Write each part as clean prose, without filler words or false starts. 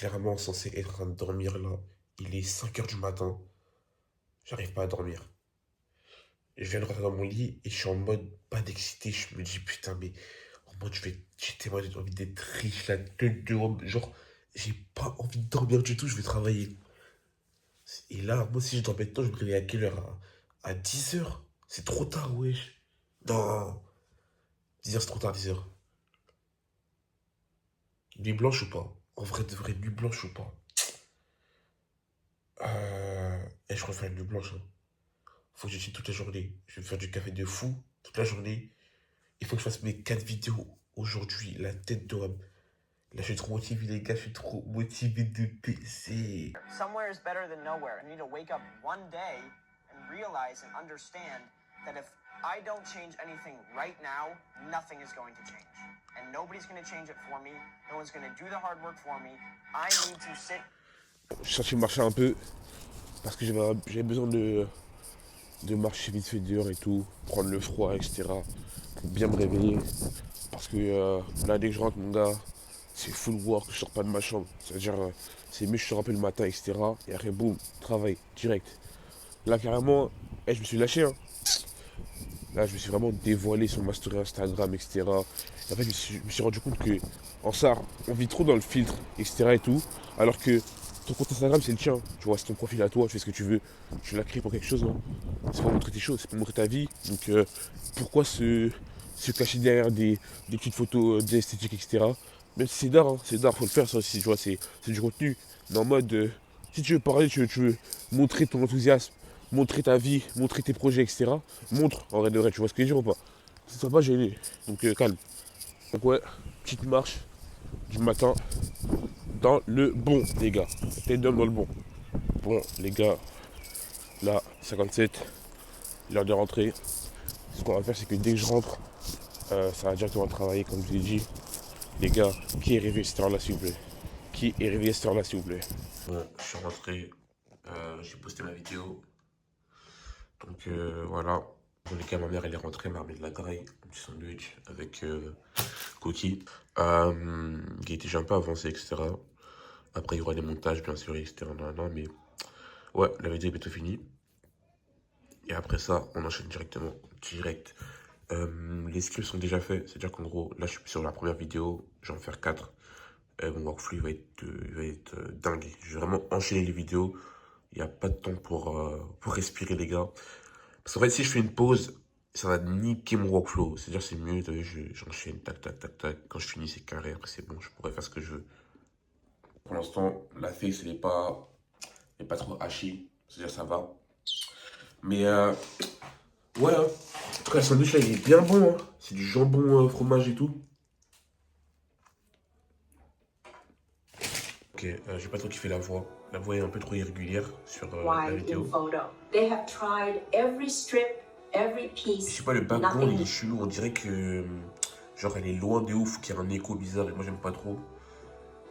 clairement censé être en train de dormir là. Il est 5 heures du matin. J'arrive pas à dormir. Je viens de rentrer dans mon lit et je suis en mode pas d'excité. Je me dis putain, mais en mode j'ai tellement envie d'être riche, la tête de homme. Genre, j'ai pas envie de dormir du tout, je vais travailler. Et là, moi, si je dors maintenant, je me réveille à quelle heure? À 10 heures? C'est trop tard, wesh. Non, 10 heures, c'est trop tard, 10 heures. Nuit blanche ou pas? En vrai, de vrai, nuit blanche ou pas? Et je préfère une nuit blanche, hein. Faut que je chille toute la journée. Je vais me faire du café de fou toute la journée. Il faut que je fasse mes 4 vidéos aujourd'hui. La tête d'homme. Là, je suis trop motivé, les gars. Je suis trop motivé de PC. Somewhere is better than nowhere. I need to wake up one day and realize and understand that if I don't change anything right now, nothing is going to change. And nobody's going to change it for me. No one's going to do the hard work for me. I need to sit. Je suis sorti marcher un peu parce que j'avais besoin de marcher vite fait dehors et tout, prendre le froid, etc. Pour bien me réveiller. Parce que là, dès que je rentre, mon gars, c'est full work, je sors pas de ma chambre. C'est-à-dire, c'est mieux, je sors un peu le matin, etc. Et après, boum, travail, direct. Là, carrément, je me suis lâché, hein. Là, je me suis vraiment dévoilé sur ma story Instagram, etc. Et en fait, je me suis rendu compte que, en ça, on vit trop dans le filtre, etc. et tout. Alors que ton compte Instagram, c'est le tien. Tu vois, c'est ton profil à toi, tu fais ce que tu veux. Tu l'as créé pour quelque chose, non? C'est pour montrer tes choses, c'est pour montrer ta vie. Donc, pourquoi se cacher derrière des petites photos d'esthétique, etc. Même si c'est d'art, faut le faire, ça aussi, tu vois, c'est du contenu. Mais en mode, si tu veux parler, tu veux montrer ton enthousiasme, montrer ta vie, montrer tes projets, etc. Montre, en vrai de vrai, tu vois ce que je veux dire ou pas? Ne sois pas gêné. Donc, calme. Donc, ouais, petite marche du matin dans le bon, les gars. Tête d'homme dans le bon. Bon, les gars, là, 57, l'heure de rentrer. Ce qu'on va faire, c'est que dès que je rentre, ça va directement travailler, comme je l'ai dit. Les gars, qui est réveillé à cette heure-là, s'il vous plaît? Qui est réveillé à cette heure-là, s'il vous plaît? Bon, je suis rentré. J'ai posté ma vidéo. Donc, voilà. Dans les cas, ma mère, elle est rentrée, elle m'a remis de la graille, un petit sandwich avec coquille, qui était déjà un peu avancé, etc. Après, il y aura des montages, bien sûr, etc. Non, non, mais ouais, la vidéo est bientôt finie. Et après ça, on enchaîne directement. Direct. Les scripts sont déjà faits. C'est-à-dire qu'en gros, là, je suis sur la première vidéo. Je vais en faire 4. Mon workflow, il va être dingue. Je vais vraiment enchaîner les vidéos. Il n'y a pas de temps pour respirer, les gars. Parce qu'en fait, si je fais une pause, ça va niquer mon workflow. C'est-à-dire, c'est mieux, t'as vu, j'enchaîne, tac, tac, tac, tac. Quand je finis, c'est carré. Après, c'est bon, je pourrais faire ce que je veux. Pour l'instant, la face, elle est pas trop hachée. C'est-à-dire, ça va. Mais, ouais, hein. En tout cas, le sandwich là, il est bien bon, hein. C'est du jambon, fromage et tout. Ok, j'ai pas trop kiffé la voix. La voix est un peu trop irrégulière sur la vidéo. They have tried every strip, every Je sais piece, pas, le background il est nothing. chelou. On dirait que genre elle est loin de ouf, qu'il y a un écho bizarre et moi j'aime pas trop.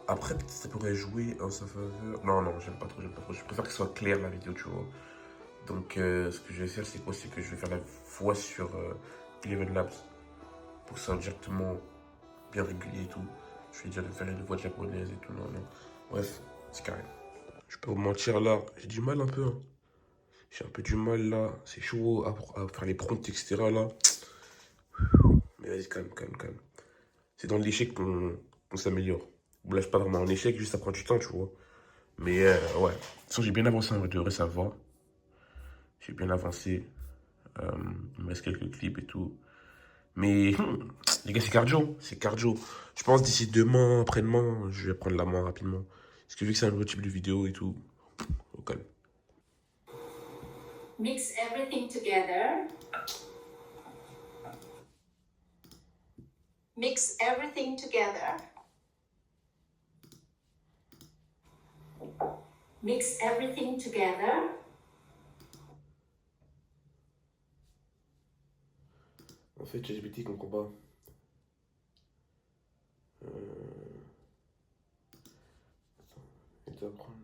Après, peut-être ça pourrait jouer en sa faveur. Non, non, j'aime pas trop, j'aime pas trop. Je préfère que ce soit clair la vidéo, tu vois. Donc, ce que je vais faire, c'est quoi? C'est que je vais faire la voix sur Eleven Labs pour que ça soit directement bien régulier et tout. Je vais dire de faire une voix japonaise et tout. Non, non. Bref, c'est carré. Je peux pas vous mentir là, j'ai du mal un peu, hein. J'ai un peu du mal là. C'est chaud à faire les prompts, etc. là. Mais vas-y, calme, calme, calme. C'est dans l'échec qu'on s'améliore. Bon, là, je suis pas vraiment en échec, juste ça prend du temps, tu vois. Mais ouais. De toute façon, j'ai bien avancé en vrai de vrai, ça va. J'ai bien avancé. Il me reste quelques clips et tout. Mais les gars, c'est cardio. C'est cardio. Je pense d'ici demain, après-demain, je vais prendre la main rapidement. Parce que vu que c'est un nouveau type de vidéo et tout, au calme. Mix everything together. Mix everything together. Mix everything together. En fait, ChatGPT comprend pas. Il doit prendre.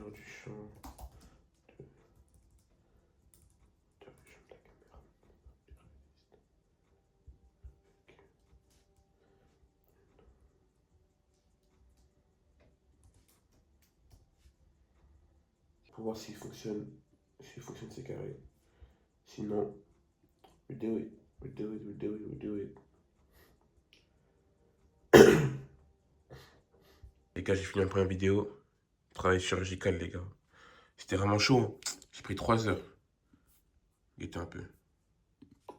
couleur du champ. Pour voir s'il fonctionne c'est carré. Sinon, we do it. Les gars, j'ai fini la première vidéo. Travail chirurgical, les gars. C'était vraiment chaud. Hein. J'ai pris 3 heures. Guettez un peu.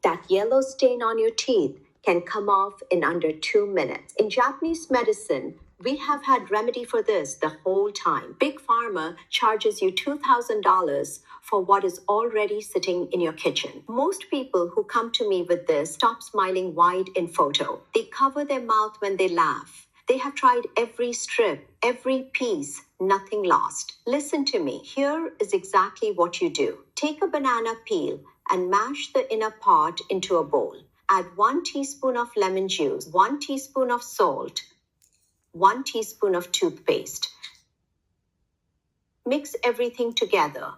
That yellow stain on your teeth can come off in under 2 minutes. In Japanese medicine, we have had remedy for this the whole time. Big Pharma charges you $2,000 for what is already sitting in your kitchen. Most people who come to me with this stop smiling wide in photo. They cover their mouth when they laugh. They have tried every strip, every piece, nothing lost. Listen to me. Here is exactly what you do. Take a banana peel and mash the inner part into a bowl. Add 1 teaspoon of lemon juice, 1 teaspoon of salt, 1 teaspoon of toothpaste. Mix everything together.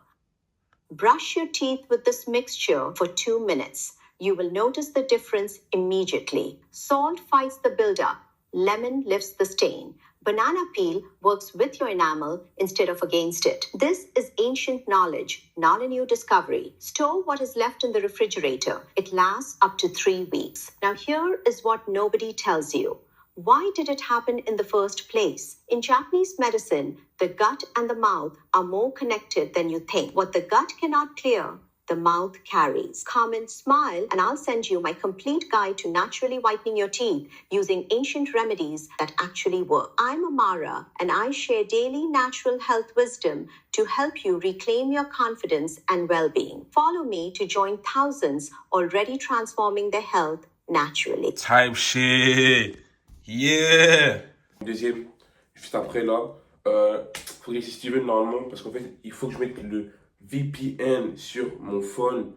Brush your teeth with this mixture for 2 minutes. You will notice the difference immediately. Salt fights the buildup. Lemon lifts the stain. Banana peel works with your enamel instead of against it. This is ancient knowledge, not a new discovery. Store what is left in the refrigerator. It lasts up to 3 weeks. Now here is what nobody tells you. Why did it happen in the first place? In Japanese medicine, the gut and the mouth are more connected than you think. What the gut cannot clear, the mouth carries. Comment, smile, and I'll send you my complete guide to naturally whitening your teeth using ancient remedies that actually work. I'm Amara, and I share daily natural health wisdom to help you reclaim your confidence and well-being. Follow me to join thousands already transforming their health naturally. Type shit. Yeah. Deuxième, juste après là, faudrait que c'est Steven normalement, parce qu'en fait, il faut que je mette le VPN sur mon phone.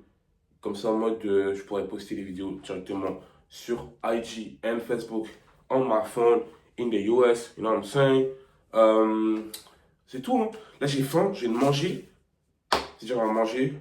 Comme ça, en mode, je pourrais poster les vidéos directement sur IG and Facebook on my phone in the US. You know what I'm saying? C'est tout. Hein. Là, j'ai faim, je viens de manger. C'est-à-dire, on va manger.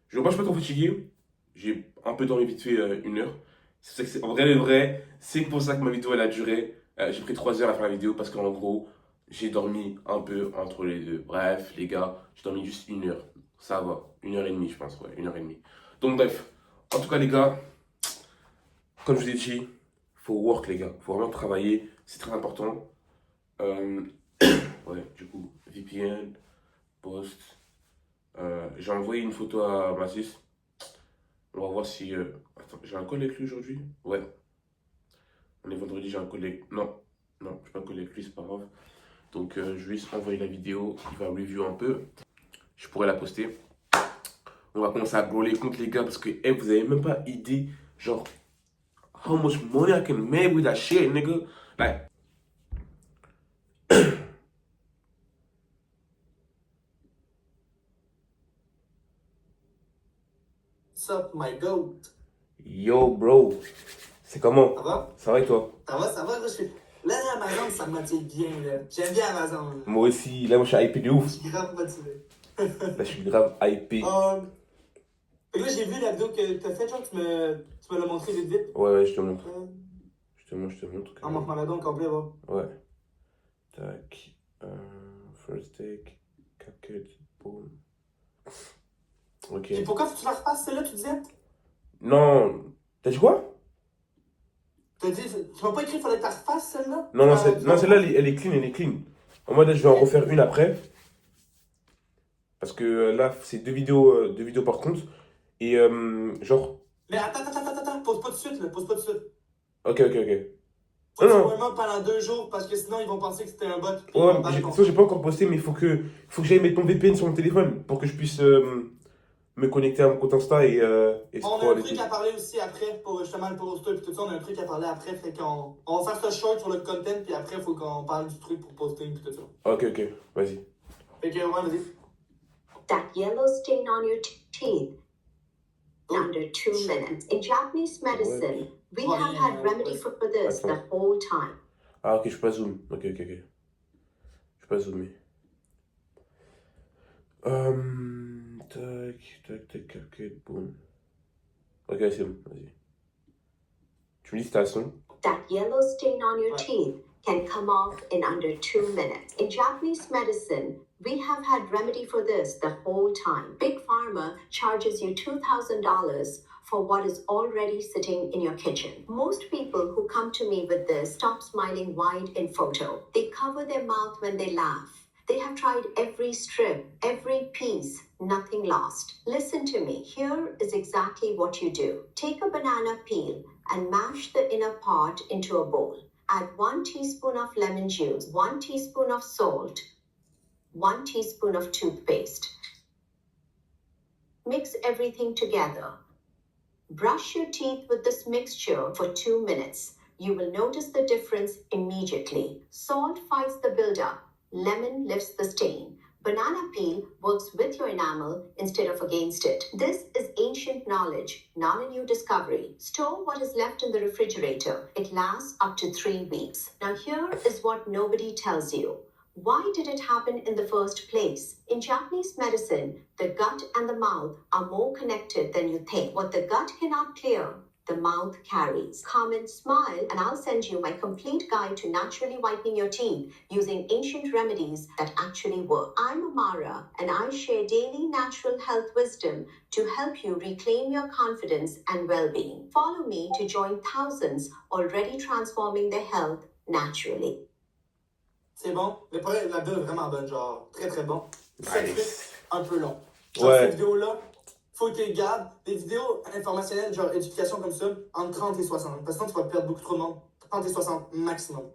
Je ne suis pas trop fatigué. J'ai un peu dormi vite fait 1 heure. C'est ça que en vrai, c'est pour ça que ma vidéo elle a duré. J'ai pris 3 heures à faire la vidéo parce qu'en gros, j'ai dormi un peu entre les deux. Bref, les gars, j'ai dormi juste 1 heure. Ça va, 1h30, je pense, ouais, 1h30. Donc, bref, en tout cas, les gars, comme je vous ai dit, faut work, les gars. Faut vraiment travailler, c'est très important. Ouais, du coup, VPN, post. J'ai envoyé une photo à Mathis. On va voir si... Attends, j'ai un call avec lui aujourd'hui? Ouais. On est vendredi, j'ai un call avec... Non, je n'ai pas un call avec lui, c'est pas grave. Donc, je vais juste envoyer la vidéo. Il va review un peu. Je pourrais la poster. On va commencer à growler contre les gars parce que vous avez même pas idée, genre, how much money I can make with that shit, nigga. Like... What's up, my goat? Yo, bro. C'est comment? Ça va? Ça va et toi? Ça va, là, je suis... Là, Amazon, ça me motive bien, là. J'aime bien Amazon, là. Moi aussi, là, moi, je suis hypé de ouf. Je suis grave motivé. Là, je suis grave hypé. Fait que là, j'ai vu la vidéo que t'as faite, genre, tu me l'as montré vite. Ouais, je te montre. Je te montre. En montre la donc complet, va. Ouais. Tac. First take. CapCut. Boom. Ok. Et pourquoi tu la refasses, celle-là, tu disais? Non. T'as dit quoi? T'as dit, tu m'as pas écrit qu'il fallait que tu la refasses, celle-là? Non, celle-là, elle est clean, En mode, là, je vais en refaire une après. Parce que là, c'est 2 vidéos par contre. Et genre... Mais attends, pose pas tout de suite, là, pose pas tout de suite. Ok. Faut que tu vraiment pendant 2 jours, parce que sinon, ils vont penser que c'était un bot. Ouais, j'ai pas encore posté, mais il faut que j'aille mettre mon VPN sur mon téléphone pour que je puisse me connecter à mon compte Insta et on a un truc à parler aussi après, pour justement le poster et tout ça, on a un truc à parler après, fait qu'on va faire ce short sur le content, puis après, il faut qu'on parle du truc pour poster et tout ça. Ok, vas-y. Fait que, ouais, vas-y. That yellow stain on your teeth in under 2 minutes. In Japanese medicine, we have had remedy for this the whole time. Ah, ok, je peux pas zoom. Ok. Je peux pas zoomer. Ok, bon. Ok, c'est bon, vas-y. Tu me dis station. That yellow stain on your teeth can come off in under 2 minutes. In Japanese medicine, we have had remedy for this the whole time. Big Pharma charges you $2,000 for what is already sitting in your kitchen. Most people who come to me with this stop smiling wide in photo. They cover their mouth when they laugh. They have tried every strip, every piece, nothing lost. Listen to me. Here is exactly what you do. Take a banana peel and mash the inner part into a bowl. Add 1 teaspoon of lemon juice, 1 teaspoon of salt, 1 teaspoon of toothpaste. Mix everything together. Brush your teeth with this mixture for 2 minutes. You will notice the difference immediately. Salt fights the buildup. Lemon lifts the stain. Banana peel works with your enamel instead of against it. This is ancient knowledge, not a new discovery. Store what is left in the refrigerator. It lasts up to 3 weeks. Now here is what nobody tells you. Why did it happen in the first place? In Japanese medicine, the gut and the mouth are more connected than you think. What the gut cannot clear, the mouth carries. Comment, smile, and I'll send you my complete guide to naturally whitening your teeth using ancient remedies that actually work. I'm Amara, and I share daily natural health wisdom to help you reclaim your confidence and well-being. Follow me to join thousands already transforming their health naturally. C'est bon. La vidéo est vraiment bonne, genre, très très bon. Ça Nice. fait un peu long. Genre, Ouais. cette vidéo-là, faut que tu les gardes. Des vidéos informationnelles, genre éducation comme ça, entre 30 et 60. Parce que sinon, tu vas perdre beaucoup trop de monde. 30 et 60 maximum.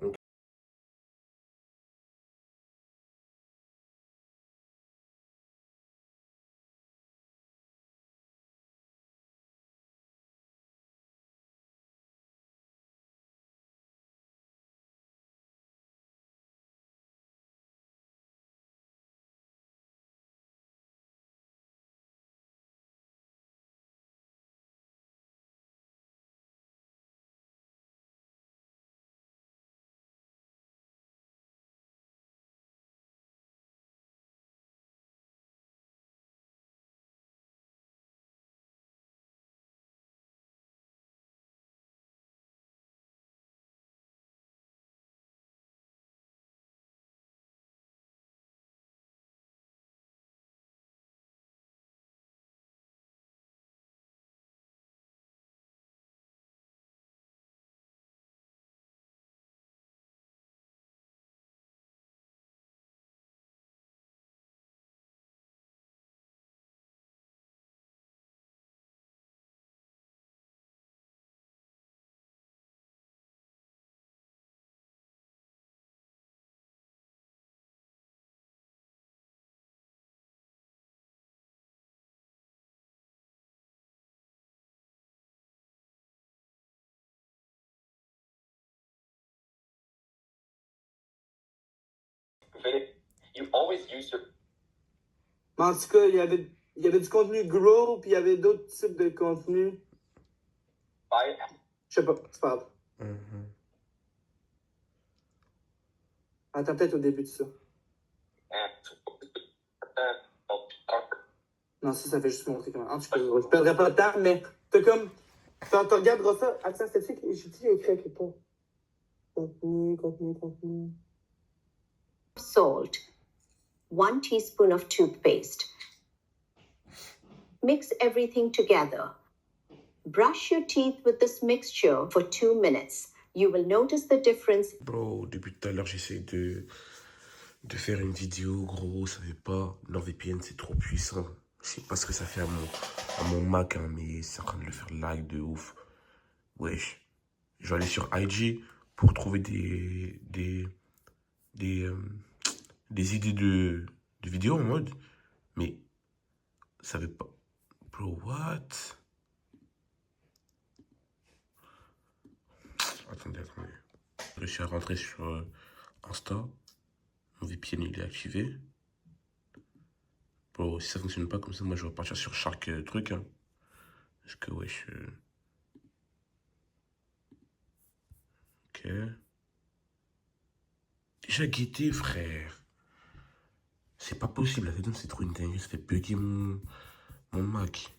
You always use your... Mais en tout cas, il y avait du contenu grow, puis il y avait d'autres types de contenu. Je sais pas, c'est pas grave. Attends peut-être au début de ça. Non, ça fait juste montrer comment. En tout cas, je perdrai pas de temps, mais t'as comme. Tu regarderas ça. Attends, c'était que j'ai dit écrit à quelque part. Contenu. Salt, 1 teaspoon of toothpaste. Mix everything together. Brush your teeth with this mixture for 2 minutes. You will notice the difference. Bro, depuis tout à l'heure, j'essaie de faire une vidéo, gros, ça fait pas. NordVPN, c'est trop puissant. Je sais pas ce que ça fait à mon Mac, hein, mais c'est en train de le faire lag de ouf. Wesh. Je vais aller sur IG pour trouver des idées de vidéos en mode. Mais ça veut pas. Bro, what? Attendez. Je suis à rentrer sur Insta. Mon VPN il est activé. Bro, si ça fonctionne pas comme ça, moi je vais partir sur chaque truc. Hein. Parce que wesh. Ok. Déjà guetté, frère. C'est pas possible, la tête c'est trop une dinguerie, ça fait bugger mon Mac.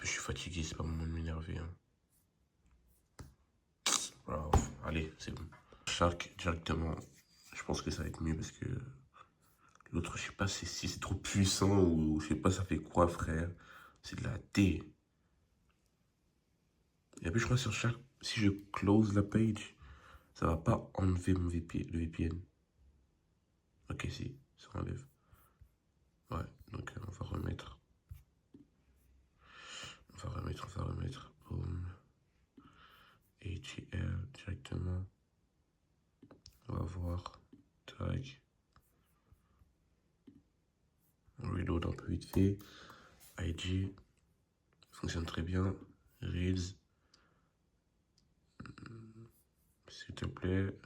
Je suis fatigué, c'est pas le moment de m'énerver. Hein. Voilà, allez, c'est bon. Shark directement, je pense que ça va être mieux parce que l'autre, je sais pas si c'est trop puissant ou je sais pas ça fait quoi, frère. C'est de la thé. Et puis je crois sur Shark, si je close la page, ça va pas enlever le VPN. Ok, si, ça enlève. Ouais, donc on va remettre. On va remettre. Boom. ATL directement. On va voir. Tac. On reload un peu vite fait. IG. Fonctionne très bien. Reels. S'il te plaît.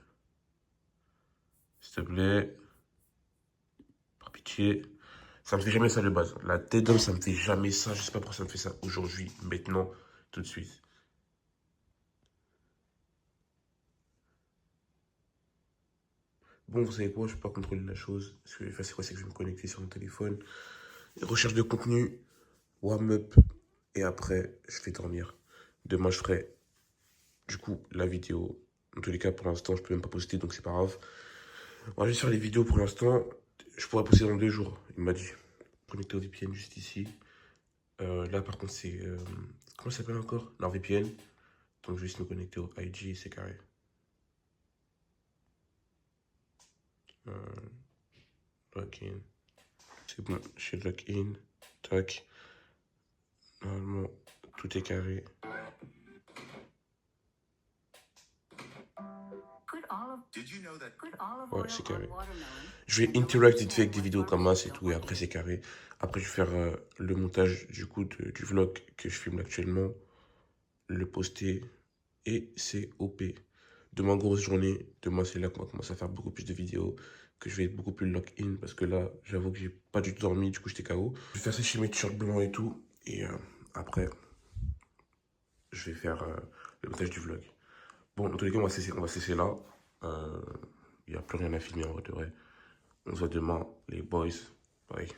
S'il te plaît. Par pitié. Ça me fait jamais ça de base. La tête d'homme, ça me fait jamais ça. Je sais pas pourquoi ça me fait ça aujourd'hui, maintenant, tout de suite. Bon, vous savez quoi, je peux pas contrôler la chose. Ce que je vais faire, c'est quoi? C'est que je vais me connecter sur mon téléphone. Recherche de contenu, warm-up, et après, je vais dormir. Demain, je ferai, du coup, la vidéo. En tous les cas, pour l'instant, je peux même pas poster, donc c'est pas grave. On va juste faire les vidéos pour l'instant. Je pourrais poster dans 2 jours, il m'a dit. Connecté au VPN juste ici. Là, par contre, c'est... comment ça s'appelle encore? NordVPN. Donc, je vais juste me connecter au IG, c'est carré. Login. C'est bon, je suis login. Tac. Normalement, tout est carré. Ouais, c'est carré. Je vais interact vite fait avec des vidéos comme ça et tout, et après c'est carré. Après, je vais faire le montage du coup du vlog que je filme actuellement, le poster, et c'est OP. Demain, grosse journée. Demain, c'est là qu'on va commencer à faire beaucoup plus de vidéos, que je vais être beaucoup plus lock-in, parce que là, j'avoue que j'ai pas du tout dormi, du coup, j'étais KO. Je vais faire sécher mes t-shirts blancs et tout, et après, je vais faire le montage du vlog. Bon, dans tous les cas, on va cesser là. Il n'y a plus rien à filmer en vrai de vrai. On se voit demain, les boys. Bye.